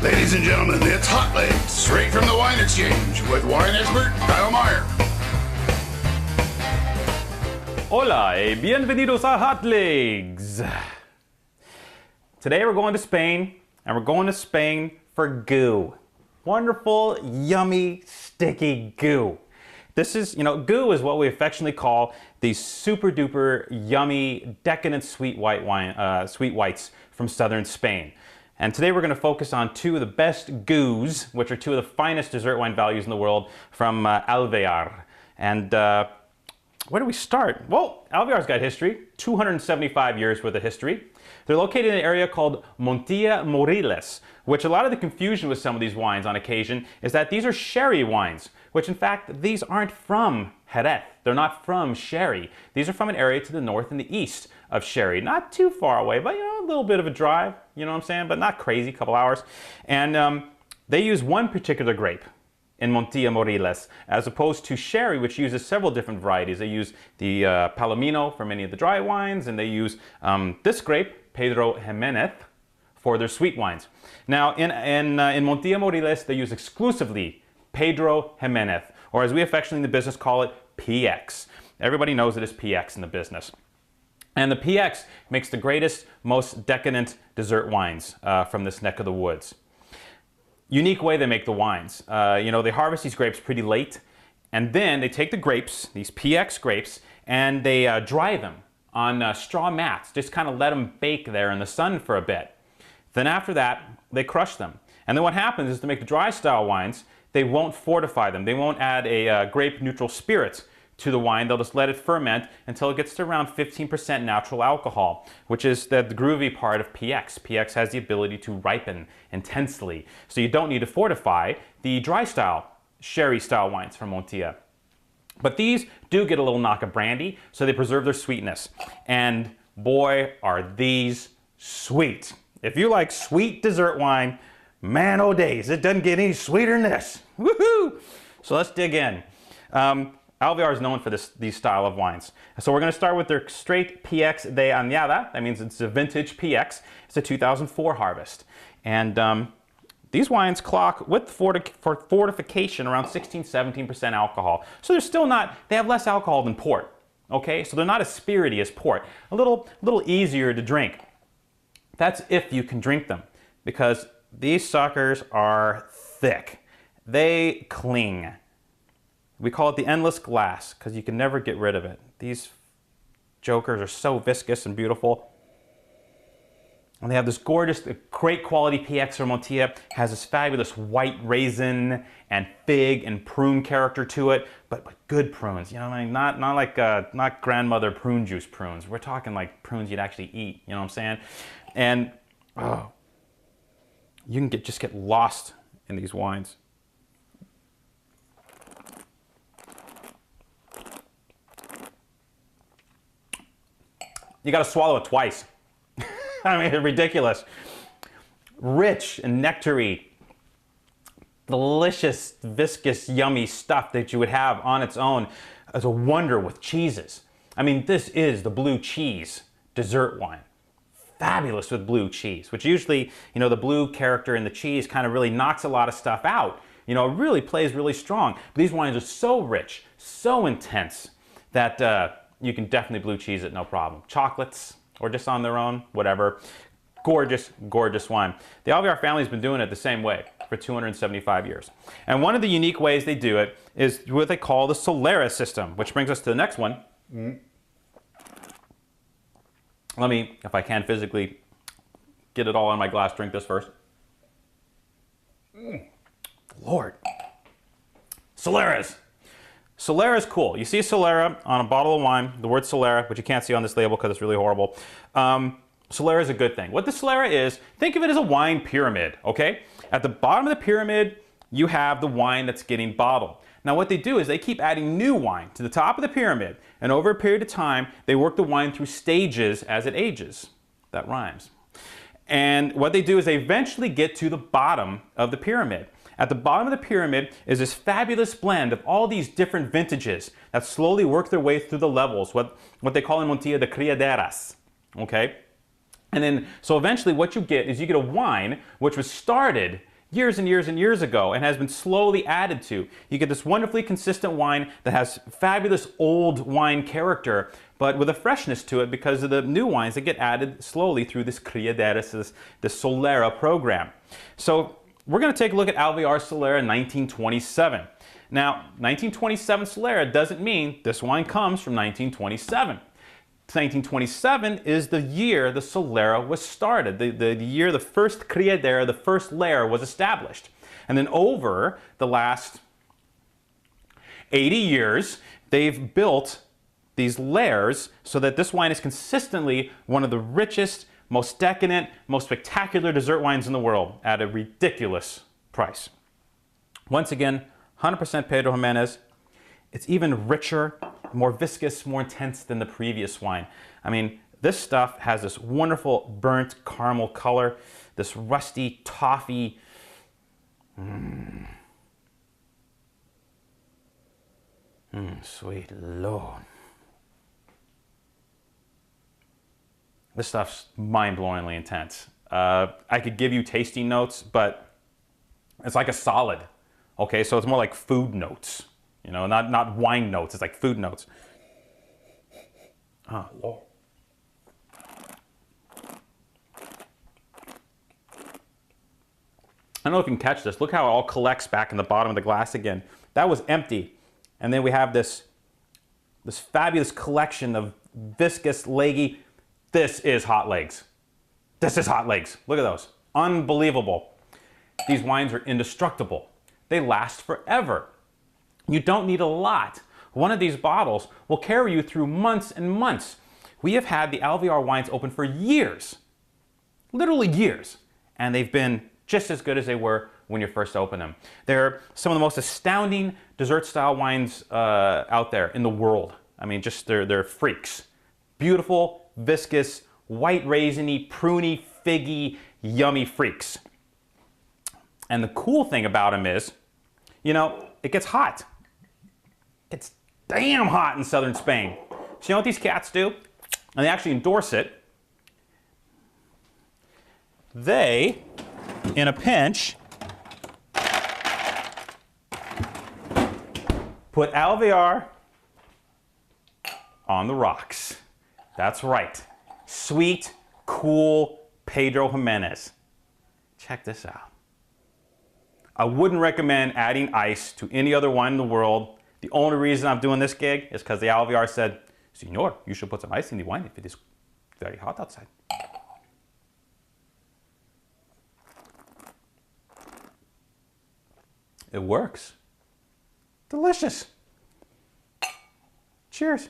Ladies and gentlemen, it's Hot Legs, straight from the Wine Exchange, with wine expert Kyle Meyer. Hola y bienvenidos a Hot Legs. Today we're going to Spain, and we're going to Spain for goo. Wonderful, yummy, sticky goo. This is, goo is what we affectionately call these super duper yummy, decadent sweet whites from southern Spain. And today we're going to focus on two of the best goos, which are two of the finest dessert wine values in the world from Alvear. And where do we start? Well, Alvear's got history, 275 years worth of history. They're located in an area called Montilla Moriles, which a lot of the confusion with some of these wines on occasion is that these are sherry wines, which in fact, these aren't from Jerez. They're not from sherry. These are from an area to the north and the east of sherry. Not too far away, but a little bit of a drive, you know what I'm saying? But not crazy, a couple hours. And they use one particular grape in Montilla Moriles, as opposed to sherry, which uses several different varieties. They use the Palomino for many of the dry wines, and they use this grape, Pedro Jimenez, for their sweet wines. Now, in Montilla Moriles, they use exclusively Pedro Jimenez, or as we affectionately in the business call it, PX. Everybody knows it is PX in the business. And the PX makes the greatest, most decadent dessert wines from this neck of the woods. Unique way they make the wines. They harvest these grapes pretty late, and then they take the grapes, these PX grapes, and they dry them on straw mats. Just kind of let them bake there in the sun for a bit. Then after that, they crush them. And then what happens is to make the dry style wines, they won't fortify them. They won't add a grape neutral spirit to the wine. They'll just let it ferment until it gets to around 15% natural alcohol, which is the groovy part of PX. PX has the ability to ripen intensely. So you don't need to fortify the dry style, sherry style wines from Montilla. But these do get a little knock of brandy, so they preserve their sweetness. And boy, are these sweet. If you like sweet dessert wine, man, oh days, it doesn't get any sweeter than this. Woohoo! So let's dig in. Alvear is known for these style of wines. So we're going to start with their straight PX de Añada. That means it's a vintage PX. It's a 2004 harvest. And these wines clock with fortification around 16-17% alcohol. So they're still not, they have less alcohol than port. Okay, so they're not as spirity as port. A little easier to drink. That's if you can drink them, because these suckers are thick. They cling. We call it the endless glass because you can never get rid of it. These jokers are so viscous and beautiful. And they have this gorgeous, great quality PX from Montilla. Has this fabulous white raisin and fig and prune character to it, but good prunes. You know what I mean? Not grandmother prune juice prunes. We're talking like prunes you'd actually eat. You know what I'm saying? And you can just get lost in these wines. You got to swallow it twice. I mean, it's ridiculous. Rich and nectary, delicious, viscous, yummy stuff that you would have on its own as a wonder with cheeses. I mean, this is the blue cheese dessert wine. Fabulous with blue cheese, which usually, the blue character in the cheese kind of really knocks a lot of stuff out. It really plays really strong. But these wines are so rich, so intense that you can definitely blue cheese it, no problem. Chocolates, or just on their own, whatever. Gorgeous, gorgeous wine. The Alvear family's been doing it the same way for 275 years. And one of the unique ways they do it is what they call the Solera system, which brings us to the next one. Let me, if I can physically get it all in my glass, drink this first. Lord. Soleras. Solera is cool. You see Solera on a bottle of wine, the word Solera, which you can't see on this label because it's really horrible. Solera is a good thing. What the Solera is, think of it as a wine pyramid, okay? At the bottom of the pyramid, you have the wine that's getting bottled. Now what they do is they keep adding new wine to the top of the pyramid, and over a period of time, they work the wine through stages as it ages. That rhymes. And what they do is they eventually get to the bottom of the pyramid. At the bottom of the pyramid is this fabulous blend of all these different vintages that slowly work their way through the levels, what they call in Montilla the criaderas, okay? And then, so eventually what you get is you get a wine which was started years and years and years ago and has been slowly added to. You get this wonderfully consistent wine that has fabulous old wine character, but with a freshness to it because of the new wines that get added slowly through this Criaderas, this Solera program. So we're going to take a look at Alvear Solera 1927. Now, 1927 Solera doesn't mean this wine comes from 1927. 1927 is the year the Solera was started, the year the first Criadera, the first layer was established. And then over the last 80 years, they've built these layers so that this wine is consistently one of the richest, most decadent, most spectacular dessert wines in the world at a ridiculous price. Once again, 100% Pedro Jimenez. It's even richer, more viscous, more intense than the previous wine. I mean, this stuff has this wonderful burnt caramel color, this rusty toffee. Sweet Lord. This stuff's mind-blowingly intense. I could give you tasting notes, but it's like a solid. Okay, so it's more like food notes. You know, not wine notes, it's like food notes. Oh, Lord. I don't know if you can catch this. Look how it all collects back in the bottom of the glass again. That was empty. And then we have this fabulous collection of viscous, leggy. This is hot legs. This is hot legs. Look at those. Unbelievable. These wines are indestructible. They last forever. You don't need a lot. One of these bottles will carry you through months and months. We have had the Alvear wines open for years. Literally years. And they've been just as good as they were when you first opened them. They're some of the most astounding dessert-style wines out there in the world. I mean, just they're freaks. Beautiful, viscous, white raisiny, pruny, figgy, yummy freaks. And the cool thing about them is, you know, it gets hot. It's damn hot in southern Spain. So you know what these cats do? And they actually endorse it. They, in a pinch, put Alvear on the rocks. That's right. Sweet, cool Pedro Jimenez. Check this out. I wouldn't recommend adding ice to any other wine in the world. The only reason I'm doing this gig is because the Alvear said, Senor, you should put some ice in the wine if it is very hot outside. It works. Delicious. Cheers.